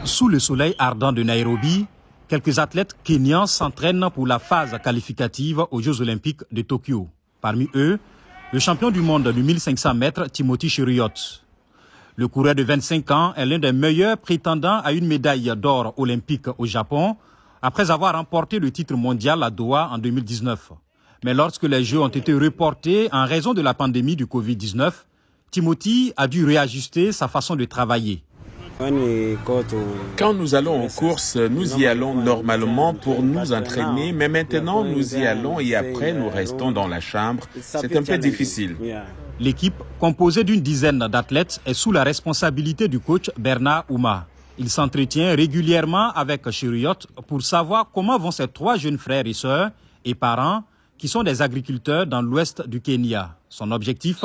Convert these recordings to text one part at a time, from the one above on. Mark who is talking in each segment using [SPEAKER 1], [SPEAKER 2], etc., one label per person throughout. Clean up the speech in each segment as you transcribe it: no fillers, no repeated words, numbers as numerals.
[SPEAKER 1] Sous le soleil ardent de Nairobi, quelques athlètes kenyans s'entraînent pour la phase qualificative aux Jeux Olympiques de Tokyo. Parmi eux, le champion du monde du 1500 mètres, Timothy Cheruiyot. Le coureur de 25 ans est l'un des meilleurs prétendants à une médaille d'or olympique au Japon, après avoir remporté le titre mondial à Doha en 2019. Mais lorsque les Jeux ont été reportés en raison de la pandémie du Covid-19, Timothy a dû réajuster sa façon de travailler.
[SPEAKER 2] Quand nous allons en course, nous y allons normalement pour nous entraîner, mais maintenant nous y allons et après nous restons dans la chambre. C'est un peu difficile.
[SPEAKER 1] L'équipe, composée d'une dizaine d'athlètes, est sous la responsabilité du coach Bernard Ouma. Il s'entretient régulièrement avec Cheruiyot pour savoir comment vont ses 3 jeunes frères et sœurs et parents qui sont des agriculteurs dans l'ouest du Kenya. Son objectif ?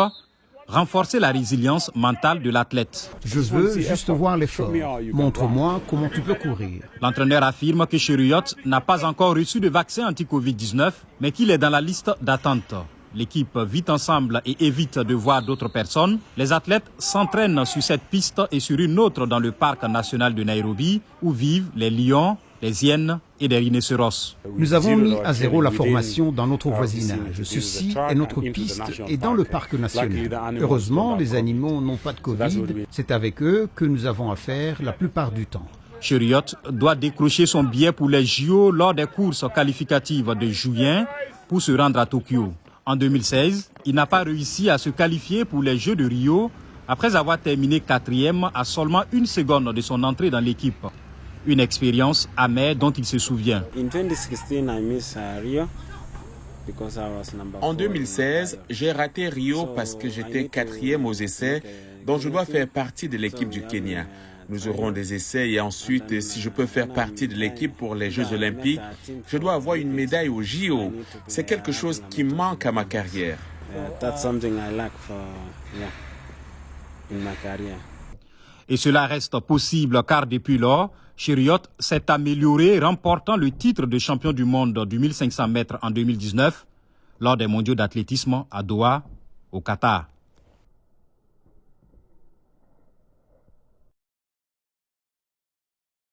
[SPEAKER 1] Renforcer la résilience mentale de l'athlète.
[SPEAKER 3] Je veux juste voir l'effort. Montre-moi comment tu peux courir.
[SPEAKER 1] L'entraîneur affirme que Cheruiyot n'a pas encore reçu de vaccin anti-Covid-19, mais qu'il est dans la liste d'attente. L'équipe vit ensemble et évite de voir d'autres personnes. Les athlètes s'entraînent sur cette piste et sur une autre dans le parc national de Nairobi, où vivent les lions, les hyènes et les rhinocéros.
[SPEAKER 3] Nous avons mis à zéro la formation dans notre voisinage. Ceci est notre piste et dans le parc national. Heureusement, les animaux n'ont pas de Covid. C'est avec eux que nous avons affaire la plupart du temps.
[SPEAKER 1] Cheruiyot doit décrocher son billet pour les JO lors des courses qualificatives de juin pour se rendre à Tokyo. En 2016, il n'a pas réussi à se qualifier pour les Jeux de Rio après avoir terminé 4e à seulement 1 seconde de son entrée dans l'équipe. Une expérience amère dont il se souvient.
[SPEAKER 2] En 2016, j'ai raté Rio parce que j'étais 4e aux essais, donc je dois faire partie de l'équipe du Kenya. Nous aurons des essais et ensuite, si je peux faire partie de l'équipe pour les Jeux Olympiques, je dois avoir une médaille au JO. C'est quelque chose qui manque à ma carrière.
[SPEAKER 1] Et cela reste possible car depuis lors, Cheruiyot s'est amélioré, remportant le titre de champion du monde du 1500 mètres en 2019 lors des mondiaux d'athlétisme à Doha, au Qatar.